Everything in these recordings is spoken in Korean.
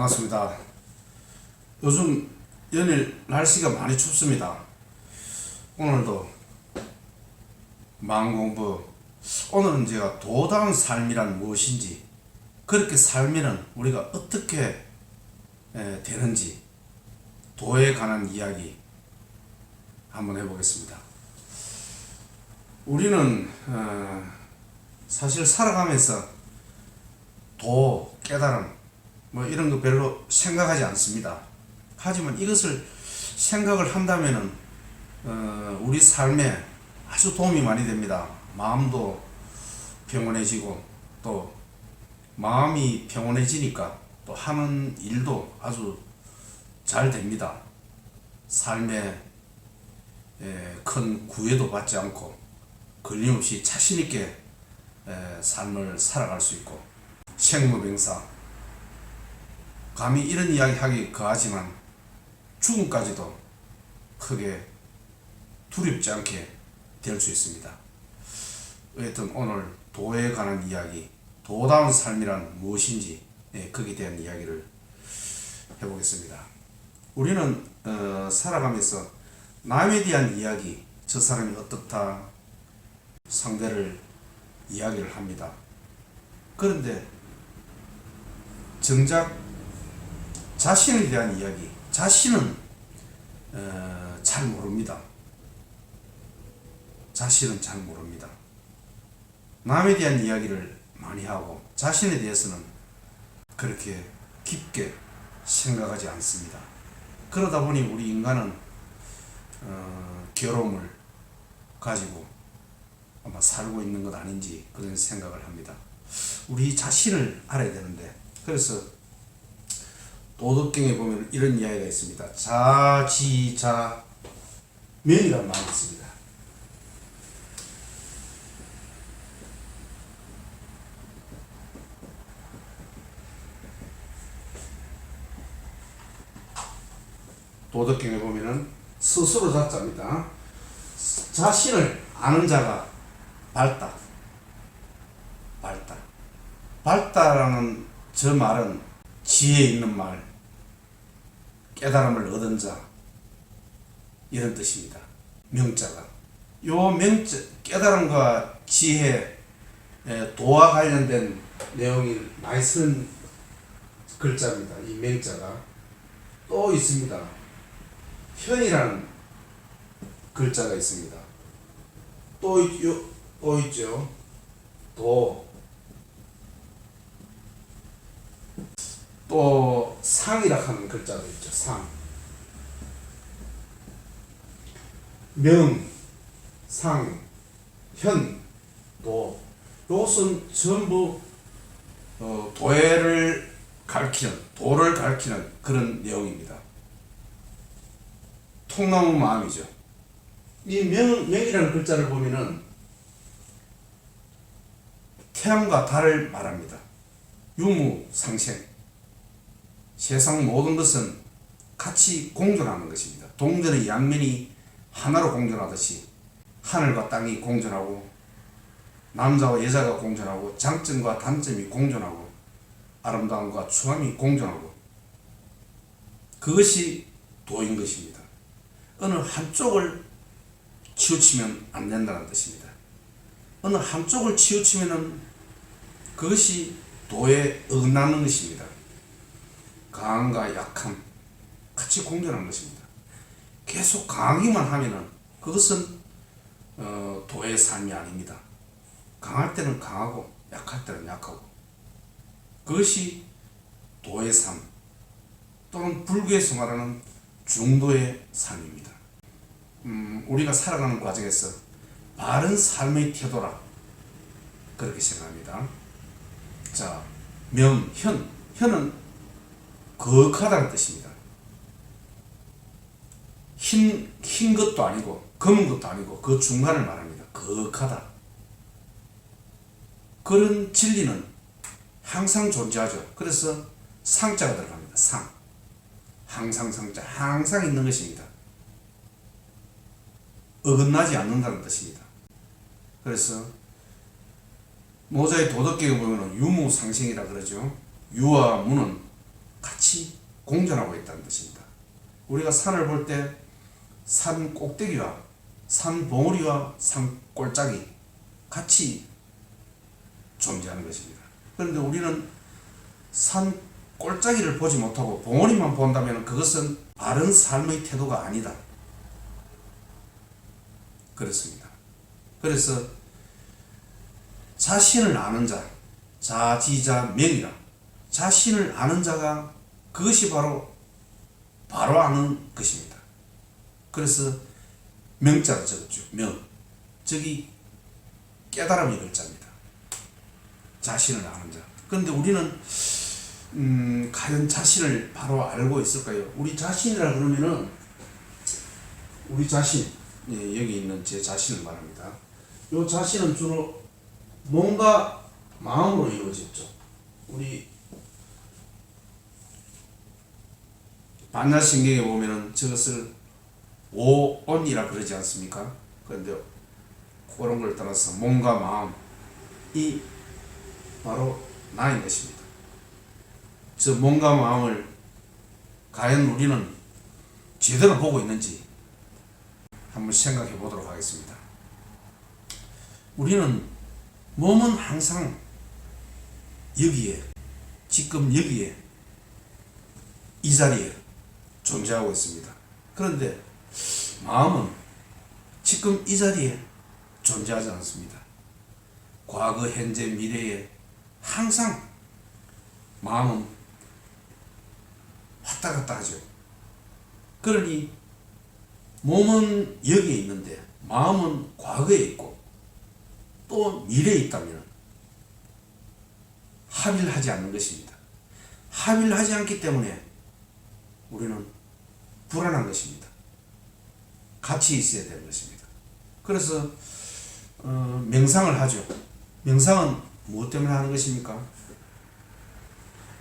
반갑습니다. 요즘 연일 날씨가 많이 춥습니다. 오늘도 마음공부, 오늘은 제가 도다운 삶이란 무엇인지, 그렇게 살면은 우리가 어떻게 되는지, 도에 관한 이야기 한번 해보겠습니다. 우리는 사실 살아가면서 도, 깨달음 뭐 이런 거 별로 생각하지 않습니다. 하지만 이것을 생각을 한다면은 우리 삶에 아주 도움이 많이 됩니다. 마음도 평온해지고, 또 마음이 평온해지니까 또 하는 일도 아주 잘 됩니다. 삶에 큰 구애도 받지 않고 걸림없이 자신있게 삶을 살아갈 수 있고, 생무병사, 감히 이런 이야기 하기 거하지만 죽음까지도 크게 두렵지 않게 될 수 있습니다. 어쨌든 오늘 도에 관한 이야기, 도다운 삶이란 무엇인지, 거기에 대한 이야기를 해보겠습니다. 우리는 살아가면서 남에 대한 이야기, 저 사람이 어떻다, 상대를 이야기를 합니다. 그런데 정작 자신에 대한 이야기, 자신은 잘 모릅니다. 자신은 잘 모릅니다. 남에 대한 이야기를 많이 하고 자신에 대해서는 그렇게 깊게 생각하지 않습니다. 그러다 보니 우리 인간은 괴로움을 가지고 아마 살고 있는 것 아닌지 그런 생각을 합니다. 우리 자신을 알아야 되는데, 그래서 도덕경에 보면 이런 이야기가 있습니다. 자지자명이라는 말이 있습니다. 도덕경에 보면은 스스로 자자입니다. 자신을 아는 자가 밝다. 밝다라는 저 말은 지혜 있는 말, 깨달음을 얻은 자, 이런 뜻입니다. 명자가. 요 명자, 깨달음과 지혜, 도와 관련된 내용이 많이 쓰는 글자입니다. 이 명자가. 또 있습니다. 현이라는 글자가 있습니다. 또 있죠. 또 상이라 하는 글자도 있죠. 상. 명, 상, 현, 도. 이것은 전부 도를 가르치는 그런 내용입니다. 통나무 마음이죠. 이 명이라는 글자를 보면은 태양과 달을 말합니다. 유무상생. 세상 모든 것은 같이 공존하는 것입니다. 동전의 양면이 하나로 공존하듯이 하늘과 땅이 공존하고, 남자와 여자가 공존하고, 장점과 단점이 공존하고, 아름다움과 추함이 공존하고, 그것이 도인 것입니다. 어느 한쪽을 치우치면 안 된다는 뜻입니다. 어느 한쪽을 치우치면은 그것이 도에 어긋나는 것입니다. 강함과 약함 같이 공존하는 것입니다. 계속 강하기만 하면은 그것은 도의 삶이 아닙니다. 강할 때는 강하고 약할 때는 약하고, 그것이 도의 삶, 또는 불교에서 말하는 중도의 삶입니다. 우리가 살아가는 과정에서 바른 삶의 태도라, 그렇게 생각합니다. 자, 명, 현은 거룩하다는 뜻입니다. 흰 것도 아니고 검은 것도 아니고 그 중간을 말합니다. 거룩하다. 그런 진리는 항상 존재하죠. 그래서 상자가 들어갑니다. 상. 항상 상자. 항상 있는 것입니다. 어긋나지 않는다는 뜻입니다. 그래서 모자의 도덕경에 보면 유무상생이라 그러죠. 유와 무는 같이 공존하고 있다는 뜻입니다. 우리가 산을 볼 때 산 꼭대기와 산 봉우리와 산 꼴짝이 같이 존재하는 것입니다. 그런데 우리는 산 꼴짝이를 보지 못하고 봉우리만 본다면 그것은 바른 삶의 태도가 아니다. 그렇습니다. 그래서 자신을 아는 자, 자지자명이라. 자신을 아는 자가 그것이 바로 아는 것입니다. 그래서 명자로 적었죠. 명. 저기 깨달음의 글자입니다. 자신을 아는 자. 그런데 우리는 과연 자신을 바로 알고 있을까요? 우리 자신이라 그러면은 우리 자신, 여기 있는 제 자신을 말합니다. 이 자신은 주로 몸과 마음으로 이루어졌죠. 우리 반야신경에 보면은 저것을 오온이라 그러지 않습니까? 그런데 그런 걸 따라서 몸과 마음이 바로 나인 것입니다. 저 몸과 마음을 과연 우리는 제대로 보고 있는지 한번 생각해 보도록 하겠습니다. 우리는 몸은 항상 여기에, 지금 여기에, 이 자리에 존재하고 있습니다. 그런데 마음은 지금 이 자리에 존재하지 않습니다. 과거, 현재, 미래에 항상 마음은 왔다 갔다 하죠. 그러니 몸은 여기에 있는데 마음은 과거에 있고 또 미래에 있다면 합의를 하지 않는 것입니다. 합의를 하지 않기 때문에 우리는 불안한 것입니다. 같이 있어야 되는 것입니다. 그래서 명상을 하죠. 명상은 무엇 때문에 하는 것입니까?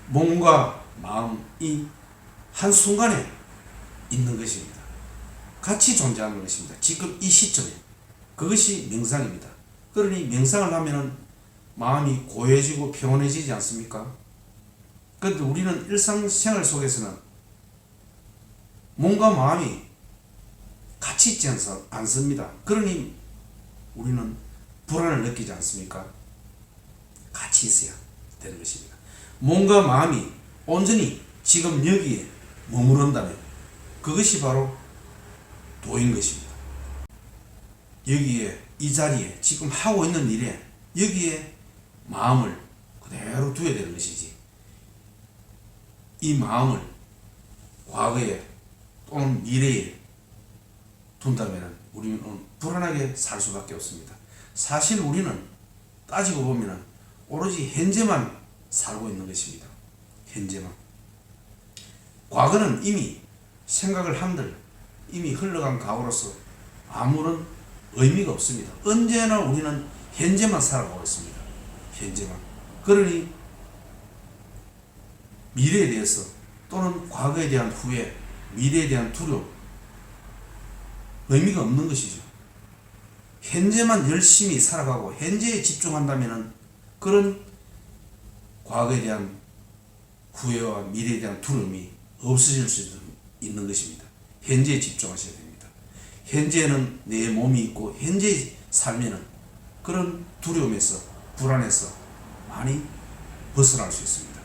몸과 마음이 한순간에 있는 것입니다. 같이 존재하는 것입니다. 지금 이 시점에. 그것이 명상입니다. 그러니 명상을 하면 마음이 고요해지고 평온해지지 않습니까? 그런데 우리는 일상생활 속에서는 몸과 마음이 같이 있지 않습니다. 그러니 우리는 불안을 느끼지 않습니까? 같이 있어야 되는 것입니다. 몸과 마음이 온전히 지금 여기에 머무른다면 그것이 바로 도인 것입니다. 여기에, 이 자리에, 지금 하고 있는 일에 여기에 마음을 그대로 두어야 되는 것이지, 이 마음을 과거에 또는 미래에 둔다면 우리는 불안하게 살 수밖에 없습니다. 사실 우리는 따지고 보면 오로지 현재만 살고 있는 것입니다. 현재만. 과거는 이미 생각을 한들 이미 흘러간 과거로서 아무런 의미가 없습니다. 언제나 우리는 현재만 살아가고 있습니다. 현재만. 그러니 미래에 대해서 또는 과거에 대한 후회, 미래에 대한 두려움, 의미가 없는 것이죠. 현재만 열심히 살아가고 현재에 집중한다면 그런 과거에 대한 후회와 미래에 대한 두려움이 없어질 수 있는 것입니다. 현재에 집중하셔야 됩니다. 현재에는 내 몸이 있고 현재의 삶에는 그런 두려움에서, 불안에서 많이 벗어날 수 있습니다.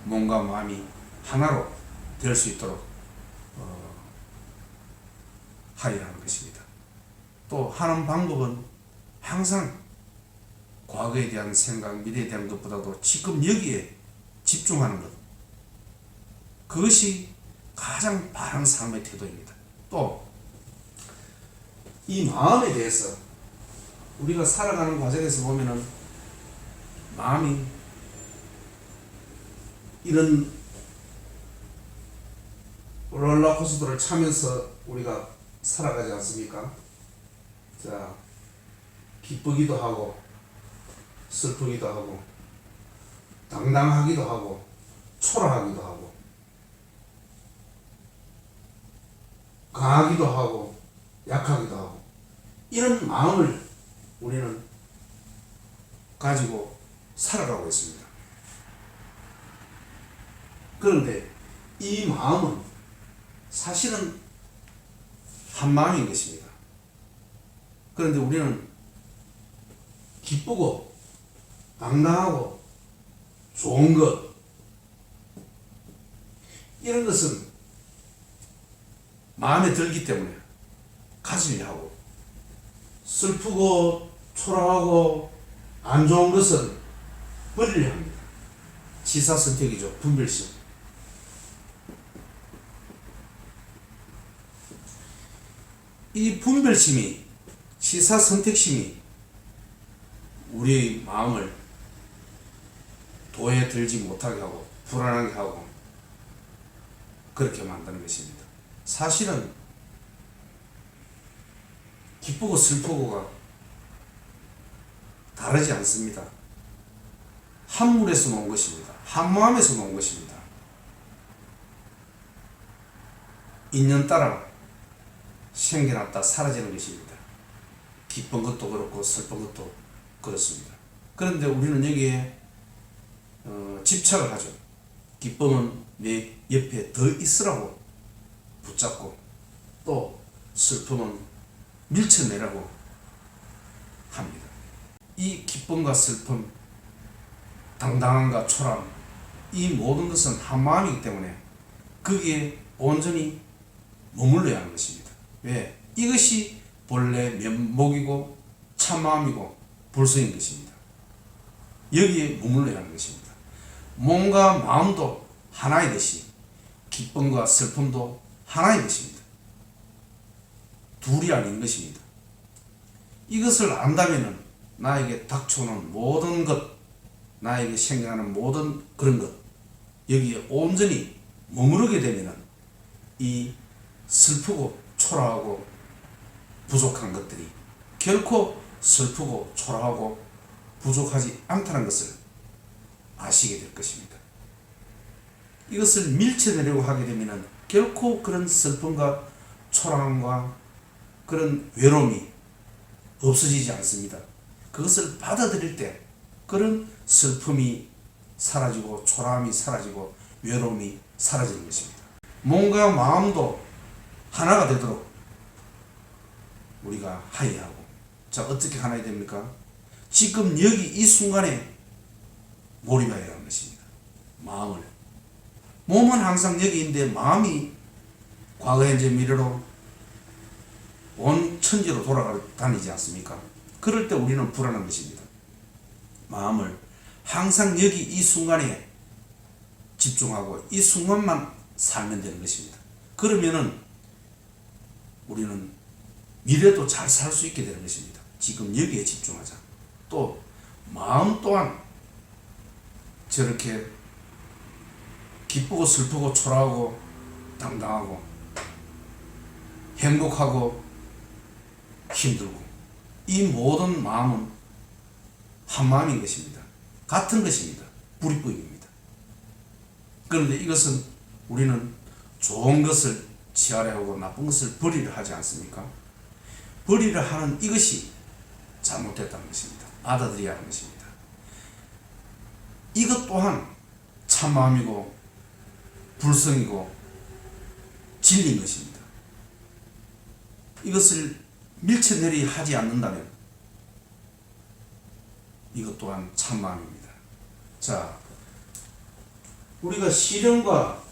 몸과 마음이 하나로 될 수 있도록 하리라는 것입니다. 또 하는 방법은 항상 과거에 대한 생각, 미래에 대한 것보다도 지금 여기에 집중하는 것, 그것이 가장 바른 삶의 태도입니다. 또 이 마음에 대해서 우리가 살아가는 과정에서 보면은 마음이 이런 롤러코스터를 차면서 우리가 살아가지 않습니까? 자, 기쁘기도 하고 슬프기도 하고 당당하기도 하고 초라하기도 하고 강하기도 하고 약하기도 하고 이런 마음을 우리는 가지고 살아가고 있습니다. 그런데 이 마음은 사실은 한 마음인 것입니다. 그런데 우리는 기쁘고 당당하고 좋은 것, 이런 것은 마음에 들기 때문에 가지려 하고, 슬프고 초라하고 안 좋은 것은 버리려 합니다. 지사선택이죠. 분별심. 이 분별심이, 지사선택심이 우리의 마음을 도에 들지 못하게 하고 불안하게 하고 그렇게 만드는 것입니다. 사실은 기쁘고 슬프고가 다르지 않습니다. 한 물에서 놓은 것입니다. 한 마음에서 놓은 것입니다. 인연 따라 생겨났다 사라지는 것입니다. 기쁜 것도 그렇고 슬픈 것도 그렇습니다. 그런데 우리는 여기에 집착을 하죠. 기쁨은 내 옆에 더 있으라고 붙잡고, 또 슬픔은 밀쳐내라고 합니다. 이 기쁨과 슬픔, 당당함과 초라함, 이 모든 것은 한 마음이기 때문에 거기에 온전히 머물러야 하는 것입니다. 왜? 이것이 본래 면목이고 참마음이고 불성인 것입니다. 여기에 머물러야 하는 것입니다. 몸과 마음도 하나이듯이 기쁨과 슬픔도 하나인 것입니다. 둘이 아닌 것입니다. 이것을 안다면 나에게 닥쳐오는 모든 것, 나에게 생겨나는 모든 그런 것, 여기에 온전히 머무르게 되면 이 슬프고 초라하고 부족한 것들이 결코 슬프고 초라하고 부족하지 않다는 것을 아시게 될 것입니다. 이것을 밀쳐내려고 하게 되면 결코 그런 슬픔과 초라함과 그런 외로움이 없어지지 않습니다. 그것을 받아들일 때 그런 슬픔이 사라지고 초라함이 사라지고 외로움이 사라지는 것입니다. 몸과 마음도 하나가 되도록 우리가 하야하고, 자, 어떻게 하나가 됩니까? 지금 여기 이 순간에 몰입해야 하는 것입니다. 마음을. 몸은 항상 여기 있는데 마음이 과거, 현재, 미래로 온 천지로 돌아다니지 않습니까? 그럴 때 우리는 불안한 것입니다. 마음을 항상 여기 이 순간에 집중하고 이 순간만 살면 되는 것입니다. 그러면은 우리는 미래도 잘 살 수 있게 되는 것입니다. 지금 여기에 집중하자. 또 마음 또한 저렇게 기쁘고 슬프고 초라하고 당당하고 행복하고 힘들고 이 모든 마음은 한 마음인 것입니다. 같은 것입니다. 불이법입니다. 그런데 이것은 우리는 좋은 것을 취하려 하고 나쁜 것을 버리려 하지 않습니까? 버리려 하는 이것이 잘못됐다는 것입니다. 받아들여야 하는 것입니다. 이것 또한 참마음이고 불성이고 진리인 것입니다. 이것을 밀쳐내리 하지 않는다면 이것 또한 참마음입니다. 자, 우리가 실현과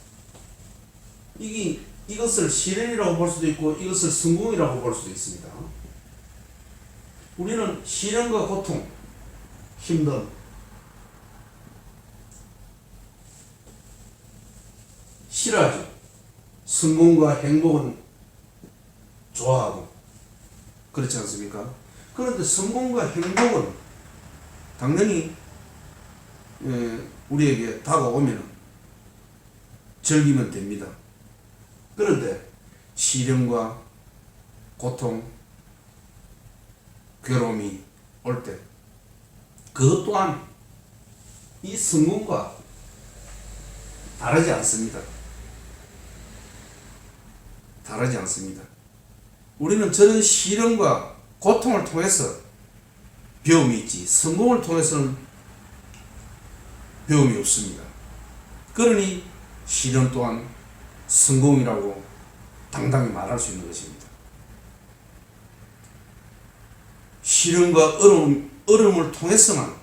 이것을 실현이라고 볼 수도 있고 이것을 성공이라고 볼 수도 있습니다. 우리는 실현과 고통, 힘든 싫어하죠. 성공과 행복은 좋아하고 그렇지 않습니까? 그런데 성공과 행복은 당연히 우리에게 다가오면 즐기면 됩니다. 그런데 시련과 고통, 괴로움이 올 때 그것 또한 이 성공과 다르지 않습니다. 다르지 않습니다. 우리는 저런 시련과 고통을 통해서 배움이 있지 성공을 통해서는 배움이 없습니다. 그러니 실현 또한 성공이라고 당당히 말할 수 있는 것입니다. 시련과 어려움을 통해서만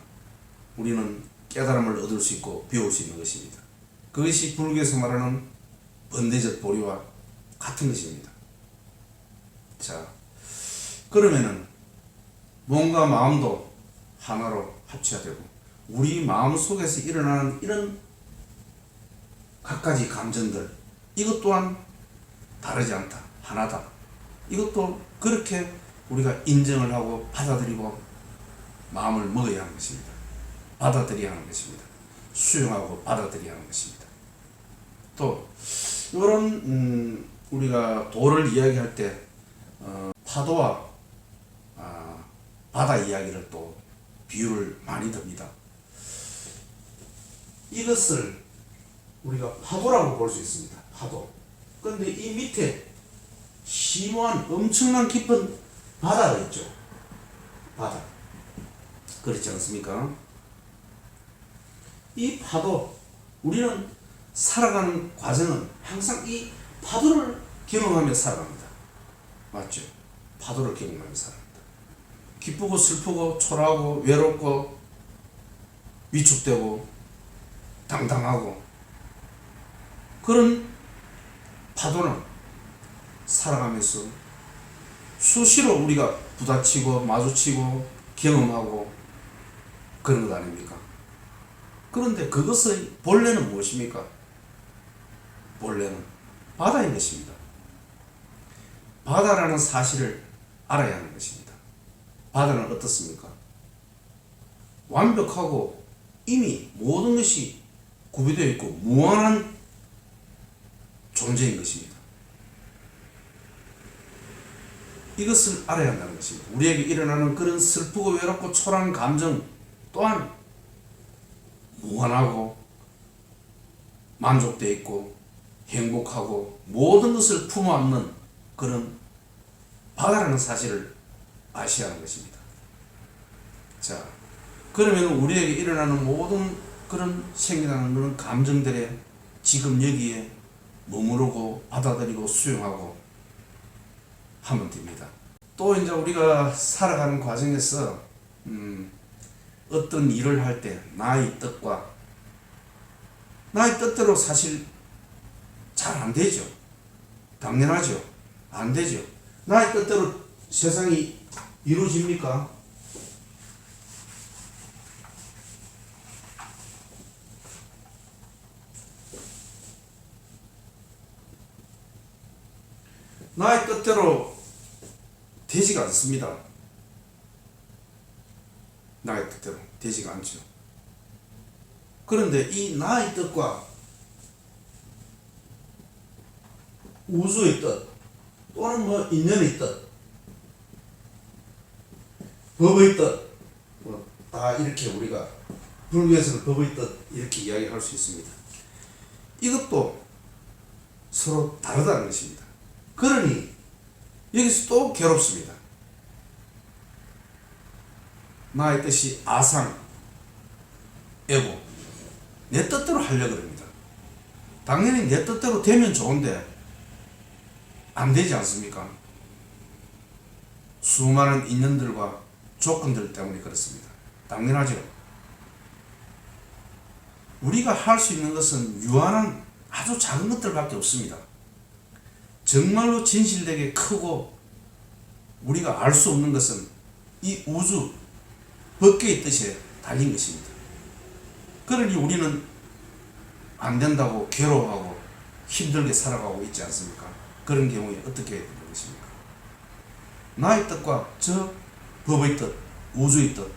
우리는 깨달음을 얻을 수 있고 배울 수 있는 것입니다. 그것이 불교에서 말하는 번대적 보리와 같은 것입니다. 자, 그러면은 몸과 마음도 하나로 합쳐야 되고, 우리 마음 속에서 일어나는 이런 갖가지 감정들, 이것 또한 다르지 않다, 하나다. 이것도 그렇게 우리가 인정을 하고 받아들이고 마음을 먹어야 하는 것입니다. 받아들여야 하는 것입니다. 수용하고 받아들여야 하는 것입니다. 또 이런 우리가 도를 이야기할 때 파도와 바다 이야기를 또 비유를 많이 듭니다. 이것을 우리가 파도라고 볼 수 있습니다. 파도. 그런데 이 밑에 심오한 엄청난 깊은 바다가 있죠. 바다. 그렇지 않습니까? 이 파도, 우리는 살아가는 과정은 항상 이 파도를 경험하며 살아갑니다. 맞죠? 파도를 경험하며 살아갑니다. 기쁘고 슬프고 초라하고 외롭고 위축되고 당당하고, 그런 파도는 살아가면서 수시로 우리가 부딪히고 마주치고 경험하고 그런 것 아닙니까? 그런데 그것의 본래는 무엇입니까? 본래는 바다인 것입니다. 바다라는 사실을 알아야 하는 것입니다. 바다는 어떻습니까? 완벽하고 이미 모든 것이 구비되어 있고 무한한 존재인 것입니다. 이것을 알아야 한다는 것입니다. 우리에게 일어나는 그런 슬프고 외롭고 초라한 감정 또한 무한하고 만족되어 있고 행복하고 모든 것을 품어안는 그런 바다라는 사실을 아셔야 하는 것입니다. 자, 그러면 우리에게 일어나는 모든 그런 생겨나는 그런 감정들에 지금 여기에 머무르고 받아들이고 수용하고 하면 됩니다. 또 이제 우리가 살아가는 과정에서 어떤 일을 할 때 나의 뜻과 나의 뜻대로 사실 잘 안 되죠. 당연하죠. 안 되죠. 나의 뜻대로 세상이 이루어집니까? 나의 뜻대로 되지가 않습니다. 나의 뜻대로 되지가 않죠. 그런데 이 나의 뜻과 우주의 뜻 또는 뭐 인연의 뜻, 법의 뜻, 다 이렇게 우리가 불교에서는 법의 뜻 이렇게 이야기할 수 있습니다. 이것도 서로 다르다는 것입니다. 그러니 여기서 또 괴롭습니다. 나의 뜻이 아상, 에고, 내 뜻대로 하려고 합니다. 당연히 내 뜻대로 되면 좋은데 안 되지 않습니까? 수많은 인연들과 조건들 때문에 그렇습니다. 당연하죠. 우리가 할 수 있는 것은 유한한 아주 작은 것들밖에 없습니다. 정말로 진실되게 크고 우리가 알 수 없는 것은 이 우주 법계의 뜻에 달린 것입니다. 그러니 우리는 안 된다고 괴로워하고 힘들게 살아가고 있지 않습니까? 그런 경우에 어떻게 해야 되는 것입니까? 나의 뜻과 저 법의 뜻, 우주의 뜻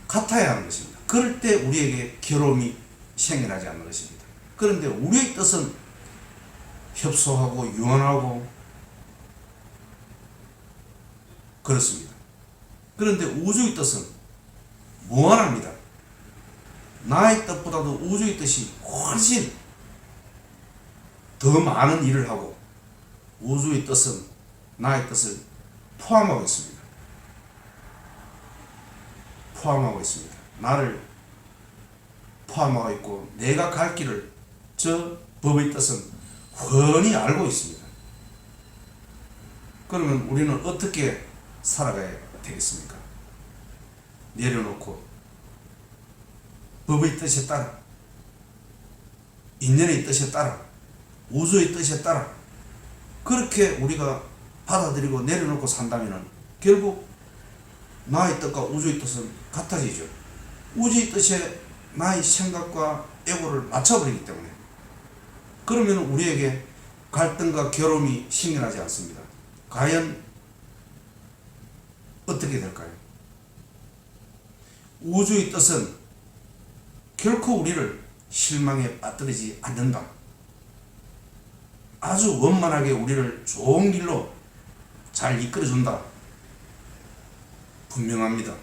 같아야 하는 것입니다. 그럴 때 우리에게 괴로움이 생겨나지 않는 것입니다. 그런데 우리의 뜻은 협소하고 유한하고 그렇습니다. 그런데 우주의 뜻은 무한합니다. 나의 뜻보다도 우주의 뜻이 훨씬 더 많은 일을 하고 우주의 뜻은 나의 뜻을 포함하고 있습니다. 포함하고 있습니다. 나를 포함하고 있고 내가 갈 길을 저 법의 뜻은 훤히 알고 있습니다. 그러면 우리는 어떻게 살아가야 되겠습니까? 내려놓고 법의 뜻에 따라, 인연의 뜻에 따라, 우주의 뜻에 따라 그렇게 우리가 받아들이고 내려놓고 산다면 결국 나의 뜻과 우주의 뜻은 같아지죠. 우주의 뜻에 나의 생각과 애고를 맞춰버리기 때문에. 그러면 우리에게 갈등과 괴로움이 생겨나지 않습니다. 과연 어떻게 될까요? 우주의 뜻은 결코 우리를 실망에 빠뜨리지 않는다. 아주 원만하게 우리를 좋은 길로 잘 이끌어준다. 분명합니다.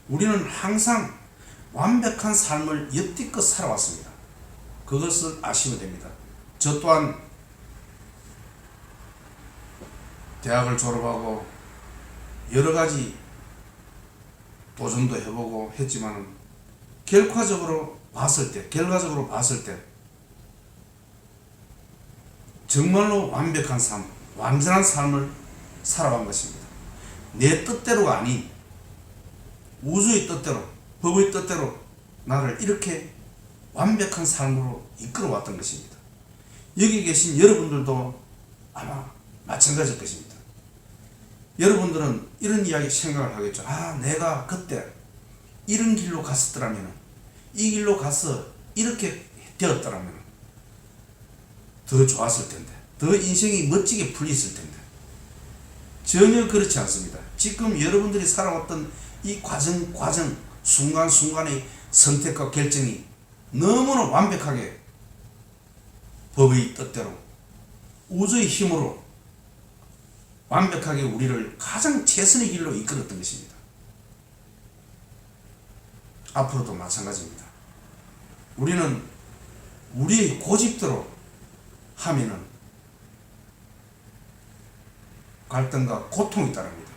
우리는 항상 완벽한 삶을 여태껏 살아왔습니다. 그것을 아시면 됩니다. 저 또한 대학을 졸업하고 여러 가지 도전도 해보고 했지만 결과적으로 봤을 때 정말로 완벽한 삶, 완전한 삶을 살아간 것입니다. 내 뜻대로가 아닌 우주의 뜻대로, 법의 뜻대로 나를 이렇게 완벽한 삶으로 이끌어 왔던 것입니다. 여기 계신 여러분들도 아마 마찬가지일 것입니다. 여러분들은 이런 이야기 생각을 하겠죠. 내가 그때 이런 길로 갔었더라면, 이 길로 가서 이렇게 되었더라면 더 좋았을 텐데, 더 인생이 멋지게 풀렸을 텐데. 전혀 그렇지 않습니다. 지금 여러분들이 살아왔던 이 과정, 순간순간의 선택과 결정이 너무나 완벽하게 법의 뜻대로, 우주의 힘으로 완벽하게 우리를 가장 최선의 길로 이끌었던 것입니다. 앞으로도 마찬가지입니다. 우리는 우리의 고집대로 하면은 갈등과 고통이 따릅니다.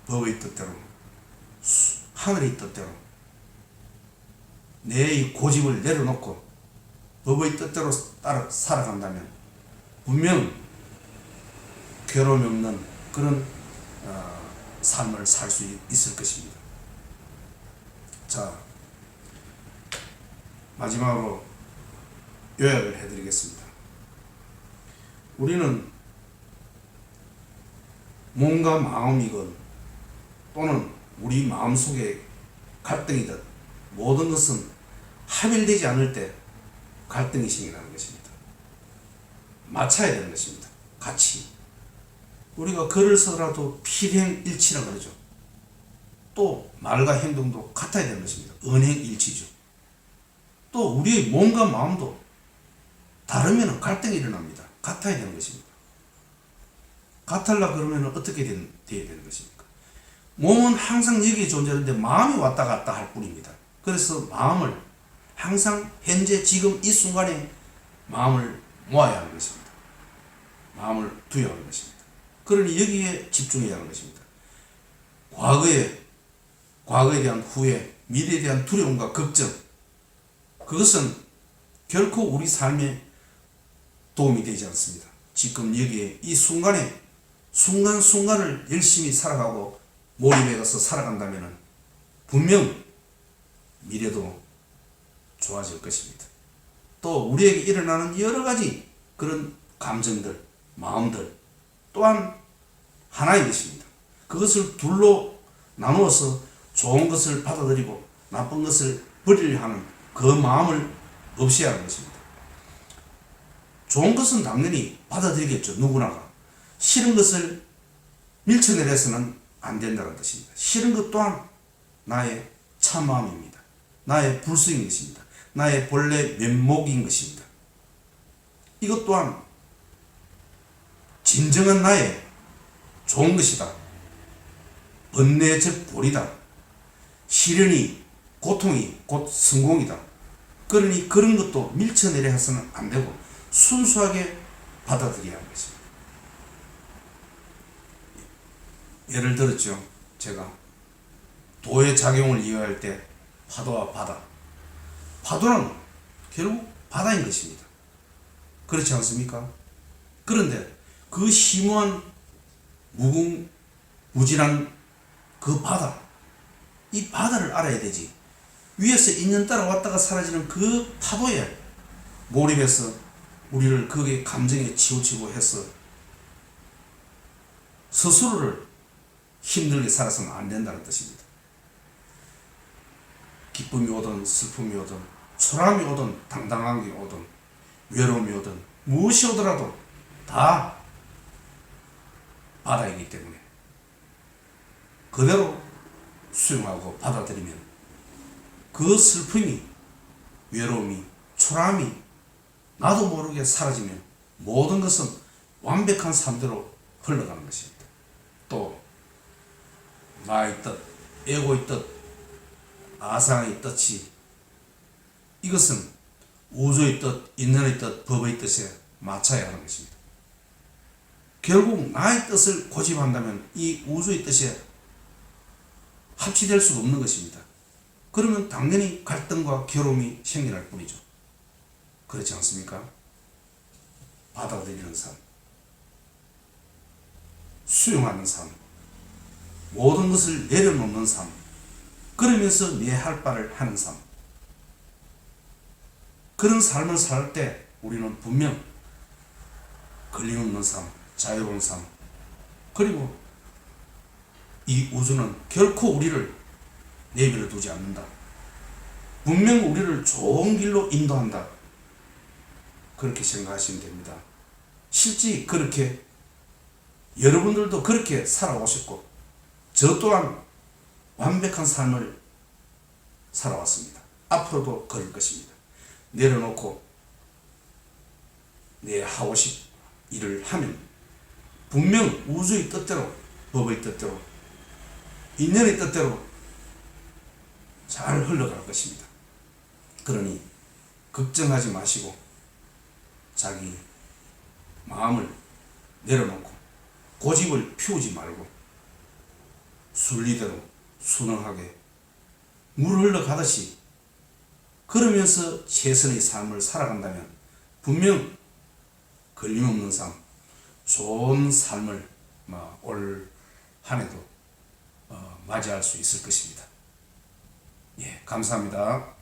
법의 뜻대로, 하늘의 뜻대로 내 고집을 내려놓고 법의 뜻대로 따라 살아간다면 분명 괴로움이 없는 그런 삶을 살 수 있을 것입니다. 자, 마지막으로 요약을 해드리겠습니다. 우리는 몸과 마음이건 또는 우리 마음속에 갈등이든 모든 것은 합일되지 않을 때 갈등이 생기는 것입니다. 맞춰야 되는 것입니다. 같이. 우리가 글을 써라도 필행일치라고 그러죠. 또 말과 행동도 같아야 되는 것입니다. 언행일치죠. 또 우리의 몸과 마음도 다르면 갈등이 일어납니다. 같아야 되는 것입니다. 같으려 그러면 어떻게 돼야 되는 것입니까? 몸은 항상 여기에 존재하는데 마음이 왔다 갔다 할 뿐입니다. 그래서 마음을 항상 현재 지금 이 순간에 마음을 모아야 하는 것입니다. 마음을 두어야 하는 것입니다. 그러니 여기에 집중해야 하는 것입니다. 과거에 대한 후회, 미래에 대한 두려움과 걱정, 그것은 결코 우리 삶에 도움이 되지 않습니다. 지금 여기에 이 순간에 순간순간을 열심히 살아가고 몰입해 가서 살아간다면 분명 미래도 좋아질 것입니다. 또 우리에게 일어나는 여러 가지 그런 감정들, 마음들 또한 하나인 것입니다. 그것을 둘로 나누어서 좋은 것을 받아들이고 나쁜 것을 버리려 하는 그 마음을 없애야 하는 것입니다. 좋은 것은 당연히 받아들이겠죠. 누구나가. 싫은 것을 밀쳐내려서는 안 된다는 뜻입니다. 싫은 것 또한 나의 참마음입니다. 나의 불성인 것입니다. 나의 본래 면목인 것입니다. 이것 또한 진정한 나의 좋은 것이다. 번뇌 즉 볼이다. 시련이, 고통이 곧 성공이다. 그러니 그런 것도 밀쳐내려 해서는 안 되고 순수하게 받아들여야 하는 것입니다. 예를 들었죠. 제가 도의 작용을 이해할 때 파도와 바다. 파도는 결국 바다인 것입니다. 그렇지 않습니까? 그런데 그 심오한 무궁무진한 그 바다, 이 바다를 알아야 되지. 위에서 인연 따라 왔다가 사라지는 그 파도에 몰입해서 우리를 거기에 감정에 치우치고 해서 스스로를 힘들게 살아서는 안 된다는 뜻입니다. 기쁨이 오든 슬픔이 오든 초라함이 오든 당당한 게 오든 외로움이 오든 무엇이 오더라도 다 바다이기 때문에 그대로 수용하고 받아들이면 그 슬픔이, 외로움이, 초라함이 나도 모르게 사라지면 모든 것은 완벽한 삶대로 흘러가는 것입니다. 또 나의 뜻, 에고의 뜻, 아상의 뜻이, 이것은 우주의 뜻, 인연의 뜻, 법의 뜻에 맞춰야 하는 것입니다. 결국 나의 뜻을 고집한다면 이 우주의 뜻에 합치될 수가 없는 것입니다. 그러면 당연히 갈등과 괴로움이 생겨날 뿐이죠. 그렇지 않습니까? 받아들이는 삶, 수용하는 삶, 모든 것을 내려놓는 삶, 그러면서 내 할 바를 하는 삶. 그런 삶을 살 때 우리는 분명 걸림없는 삶, 자유로운 삶, 그리고 이 우주는 결코 우리를 내버려 두지 않는다. 분명 우리를 좋은 길로 인도한다. 그렇게 생각하시면 됩니다. 실제 그렇게 여러분들도 그렇게 살아오셨고 저 또한 완벽한 삶을 살아왔습니다. 앞으로도 그럴 것입니다. 내려놓고 내 하고 싶은 일을 하면 분명 우주의 뜻대로, 법의 뜻대로, 인연의 뜻대로 잘 흘러갈 것입니다. 그러니 걱정하지 마시고 자기 마음을 내려놓고 고집을 피우지 말고 순리대로 순응하게 물 흘러가듯이 그러면서 최선의 삶을 살아간다면 분명 걸림없는 삶, 좋은 삶을 올 한 해도 맞이할 수 있을 것입니다. 예, 감사합니다.